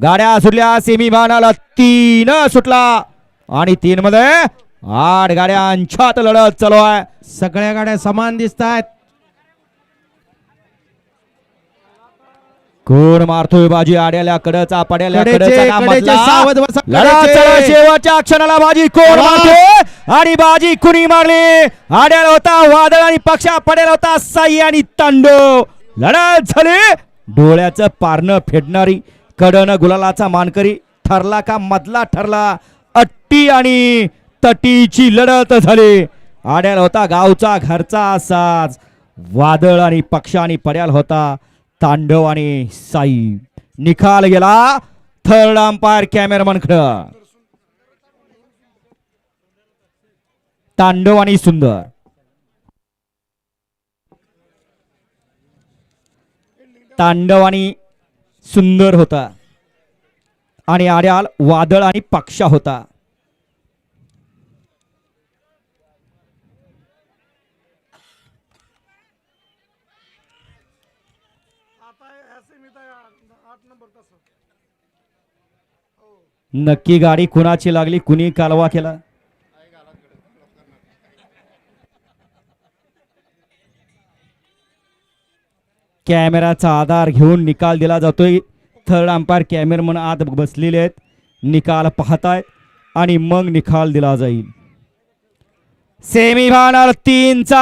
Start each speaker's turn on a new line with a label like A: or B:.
A: गाड्या सुटल्या semi final 3 सुटला आणि 3 मध्ये 8 गाड्यांच्यात लढत चालू आहे.
B: सगळ्या गाड्या समान दिसत आहेत.
A: कोण मारतोय बाजी आड्याला कडचा पड्याला
B: कडेचे सावध बसा. कडेचे.
A: शेवटच्या क्षणाला बाजी कोण मारतोय आणि बाजी कुणी मारली. आड्याला होता वादळ आणि पक्षा पड्याला होता साई आणि तांडव. लढत झाली डोळ्याचं पारणं फेडणारी. कडन गुलालाचा मानकरी ठरला का मधला ठरला. अट्टी आणि तटीची लढत झाली. आड्याला होता गावचा घरचा असाच. वादळ आणि पक्ष आणि पड्याला होता तांडव आणि साई. निकाल गेला थर्ड अंपायर कॅमेरामन खरं. तांडव आणि सुंदर. तांडव आणि सुंदर होता आणि आड्याल वादळ आणि पक्षा होता. नक्की गाडी कुणाची लागली कुणी कालवा केला. कॅमेराचा आधार घेऊन निकाल दिला जातोय. थर्ड अंपायर कॅमेरामन आत बसलेले आहेत. निकाल पाहतायत आणि मग निकाल दिला जाईल. सेमी फायनल 3 चा